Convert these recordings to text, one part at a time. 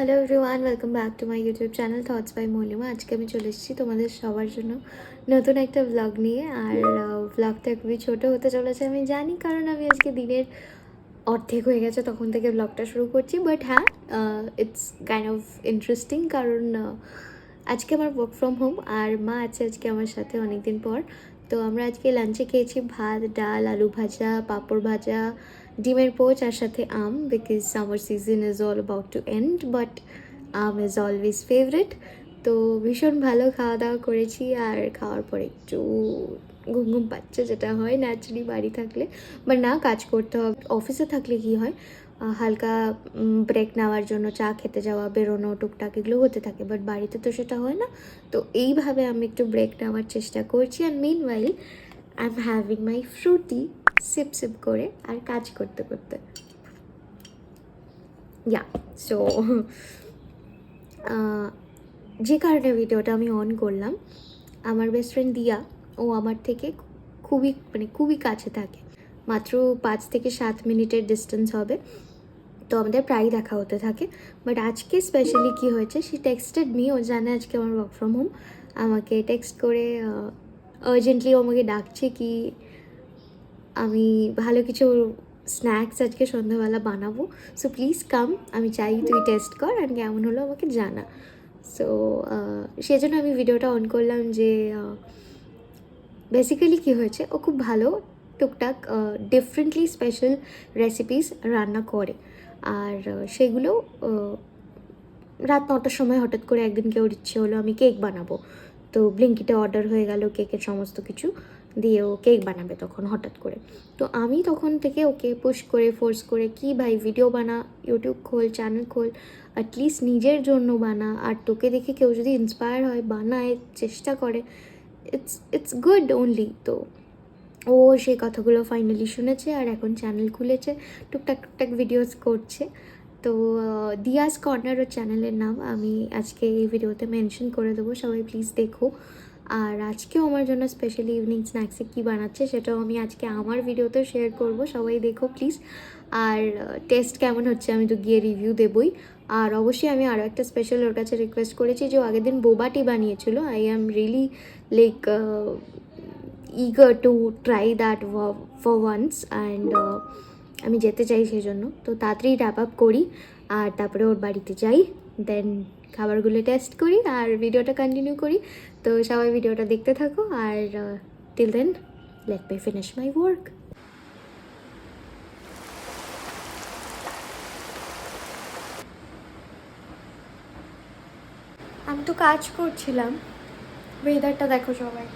Hello everyone, welcome back to my YouTube channel thoughts by Molima. আজকে আমি চলে এসেছি তোমাদের সবার জন্য নতুন একটা ব্লগ নিয়ে। আর ব্লগটা খুবই ছোটো হতে চলেছে আমি জানি, কারণ আমি আজকে দিনের অর্ধেক হয়ে গেছে তখন থেকে ব্লগটা শুরু করছি। বাট হ্যাঁ, ইটস কাইন্ড অফ ইন্টারেস্টিং, কারণ আজকে আমার ওয়ার্ক ফ্রম হোম আর মা আছে আজকে আমার সাথে অনেক দিন পর। তো আমরা আজকে লাঞ্চে খেয়েছি ভাত, ডাল, আলু ভাজা, পাঁপড় ভাজা, ডিমের পোচ আর সাথে আম, because summer season is all about to end, but আম ইজ অলওয়েজ ফেভারিট। তো ভীষণ ভালো খাওয়া দাওয়া করেছি। আর খাওয়ার পরে একটু ঘুম ঘুম পাচ্ছে, যেটা হয় ন্যাচারালি বাড়ি থাকলে। বাট না, কাজ করতে হবে। অফিসে থাকলে কি হয়, হালকা ব্রেক নেওয়ার জন্য চা খেতে যাওয়া, বেরোনো, টুকটাক এগুলো হতে থাকে। বাট বাড়িতে তো সেটা হয় না। তো এইভাবে আমি একটু ব্রেক নেওয়ার চেষ্টা করছি। And meanwhile I am having my Frooti, sip sip করে আর কাজ করতে করতে। ইয়া সো যে কারণে ভিডিওটা আমি অন করলাম, আমার বেস্ট ফ্রেন্ড দিয়া, ও আমার থেকে খুবই কাছে থাকে, মাত্র 5 থেকে 7 মিনিটের ডিস্টেন্স হবে। তো আমাদের প্রায়ই দেখা হতে থাকে। বাট আজকে স্পেশালি কী হয়েছে, সে টেক্সটেড মি, ও জানে আজকে আমার ওয়ার্ক ফ্রম হোম। আমাকে টেক্সট করে আর্জেন্টলি ও আমাকে ডাকছে কি আমি ভালো কিছু স্ন্যাক্স আজকে সন্ধ্যাবেলা বানাবো, সো প্লিজ কাম, আমি চাই তুই টেস্ট কর অ্যান্ড কেমন হলো আমাকে জানা। সো সেজন্য আমি ভিডিওটা অন করলাম। যে বেসিক্যালি কী হয়েছে, ও খুব ভালো টুকটাক ডিফারেন্টলি স্পেশাল রেসিপিস রান্না করে। আর সেগুলো রাত 9টার সময় হঠাৎ করে একদিনকে ওর ইচ্ছে হলো আমি কেক বানাবো। তো ব্লিঙ্কিটে অর্ডার হয়ে গেল কেকের সমস্ত কিছু, দিয়ে ও কেক বানাবে তখন হঠাৎ করে। তো আমি তখন থেকে ওকে পুশ করে ফোর্স করে, কি ভাই ভিডিও বানা, ইউটিউব খোল, চ্যানেল খোল, অ্যাটলিস্ট নিজের জন্য বানা। আর তোকে দেখে কেউ যদি ইন্সপায়ার হয়, বানায়, চেষ্টা করে, ইটস গুড অনলি। তো ও সেই কথাগুলো ফাইনালি শুনেছে আর এখন চ্যানেল খুলেছে, টুকটাক ভিডিওস করছে। তো দিয়াস কর্নার ওর চ্যানেলের নাম, আমি আজকে এই ভিডিওতে মেনশন করে দেবো, সবাই প্লিজ দেখো। আর আজকেও আমার জন্য স্পেশালি ইভিনিং স্ন্যাক্সে কী বানাচ্ছে সেটাও আমি আজকে আমার ভিডিওতে শেয়ার করব, সবাই দেখো প্লিজ। আর টেস্ট কেমন হচ্ছে আমি তো গিয়ে রিভিউ দেবই। আর অবশ্যই আমি আরও একটা স্পেশাল ওর কাছে রিকোয়েস্ট করেছি, যে আগের দিন বোবা টি বানিয়েছিল। I am really like eager to try that for once, and আমি যেতে চাই সেই জন্য। তো তাড়াতাড়ি র্যাপ আপ করি আর তারপরে ওর বাড়িতে যাই, দেন খাবারগুলো টেস্ট করি আর ভিডিওটা কন্টিনিউ করি। তো সবাই ভিডিওটা দেখতে থাকো, আর till then let me finish my work. আমি তো কাজ করছিলাম, ওয়েদারটা দেখো সবাই।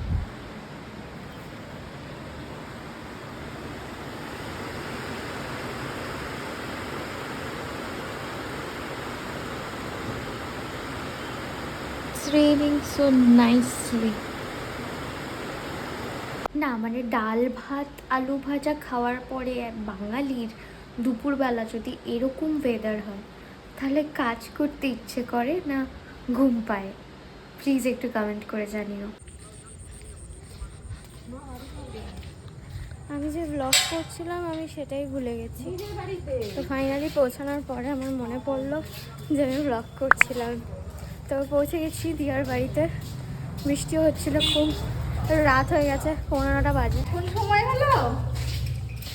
Raining so nicely. না মানে ডাল ভাত আলু ভাজা খাওয়ার পরে এক বাঙালির দুপুরবেলা যদি এরকম ওয়েদার হয়, তাহলে কাজ করতে ইচ্ছে করে না ঘুম পায়? প্লিজ একটু কমেন্ট করে জানিও। আমি যে ব্লগ করছিলাম আমি সেটাই ভুলে গেছি। তো ফাইনালি পৌঁছানোর পরে আমার মনে পড়লো যে আমি ব্লগ করছিলাম। তো পৌঁছে গেছি দিয়ার বাড়িতে, বৃষ্টিও হচ্ছিল খুব, রাত হয়ে গেছে, 9:15 বাজে। কোন সময় হলো?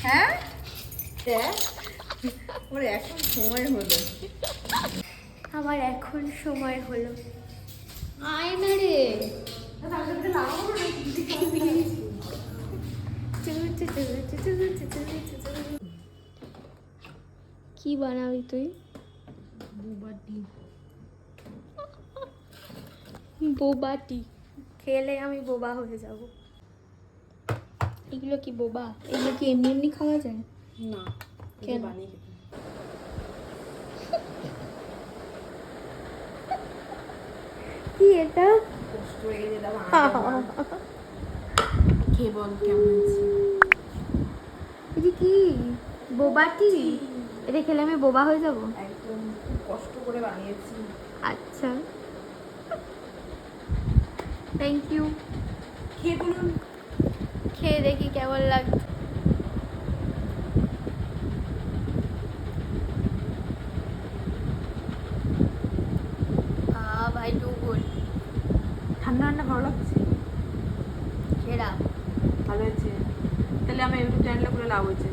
হ্যাঁ ওর এখন সময় হলো। আমার এখন সময় হলো। আয় না রে, কি বানাবি তুই? বোবাটি খেলে আমি বোবা হয়ে যাব। এগুলো কি বোবা? এগুলো কি এমনি এমনি খাওয়া যায়? না, কেন? বানিয়ে খেতে কি এটা? কষ্ট হয়ে যেতাম। খেয়ে বল কেমন আছে। এটা কি বোবাটি? এটা খেলে আমি বোবা হয়ে যাব? একদম খুব কষ্ট করে বানিয়েছি। আচ্ছা, থ্যাংক ইউ। খেয়ে বলুন। খেয়ে দেখি কেমন লাগছে। ঠান্ডা ঠান্ডা ভালো লাগছে, সেরা ভালো হয়েছে। তাহলে আমার ইউটিউব চ্যানেলটা করে লাভ হয়েছে।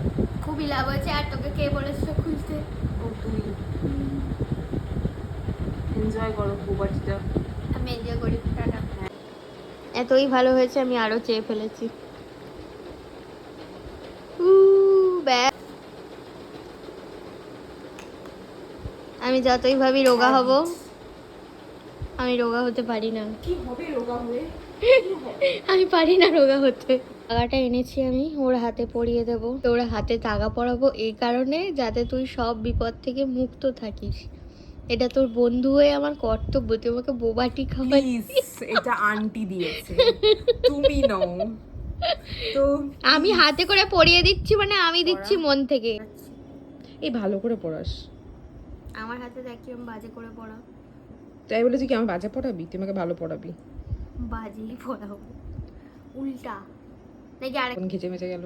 খুবই লাভ হয়েছে। আর তোকে কে বলেছিল খুলতে? ও তুমি এনজয় করো বুবাটিটা। আমি এনজয় করি। টাটা। এতই ভালো হয়েছে আমি আরো চেয়ে ফেলেছি। আমি যতই ভাবি রোগা হব, আমি রোগা হতে পারি না। কি হবে রোগা হয়ে? আমি পারি না রোগা হতে। তাগাটা এনেছি আমি, ওর হাতে পরিয়ে দেবো। ওর হাতে তাগা পরাবো এই কারণে যাতে তুই সব বিপদ থেকে মুক্ত থাকিস। এটা তোর বন্ধু হয়ে আমার কর্তব্য, তুই আমাকে বোবাটি খাওয়াই। প্লিজ, এটা আন্টি দিয়েছে, তুমি নও তো। আমি হাতে করে পরিয়ে দিচ্ছি, মানে আমি দিচ্ছি মন থেকে। এই ভালো করে পড়াস। আমার হাতে দেখ কিরম বাজে করে পড়া। তাই বলে তুই কি আমার বাজে পড়াবি? তুই আমাকে ভালো পড়াবি। বাজেই পড়াবো, উল্টা নাকি আরেক। কোন ঘেচে মেচে গেল।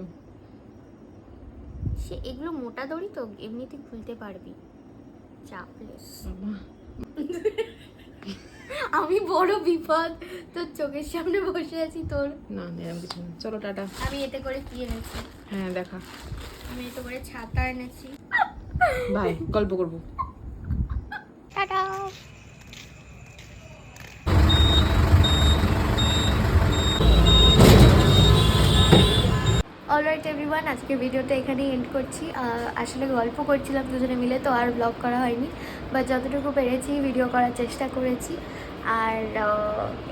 সে এগুলো মোটা দড়ি তো, এমনিতে খুলতে পারবি, চাপলেস। আমি বড় বিপদ, তোর চোখের সামনে বসে আছি তোর। না না, এরকম কিছু না। চলো টাটা। আমি এতে করে কি এনেছি? হ্যাঁ দেখা। আমি এতে করে ছাতা এনেছি। বাই, গল্প করবো। টাটা। অলরাইট এভরিওয়ান, আজকে ভিডিওটা এখানেই এন্ড করছি। আসলে গল্প করছিলাম দুজনে মিলে, তো আর ব্লগ করা হয়নি, বাট যতটুকু পেরেছি ভিডিও করার চেষ্টা করেছি। আর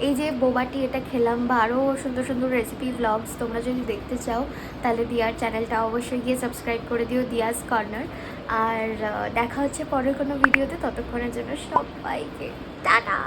এই যে বোবাটি এটা খেলাম, বা আরও সুন্দর সুন্দর রেসিপি ব্লগস তোমরা যদি দেখতে চাও তাহলে দিয়ার চ্যানেলটা অবশ্যই গিয়ে সাবস্ক্রাইব করে দিও, দিয়াস কর্নার। আর দেখা হচ্ছে পরের কোনো ভিডিওতে, ততক্ষণের জন্য সবাইকে টাটা।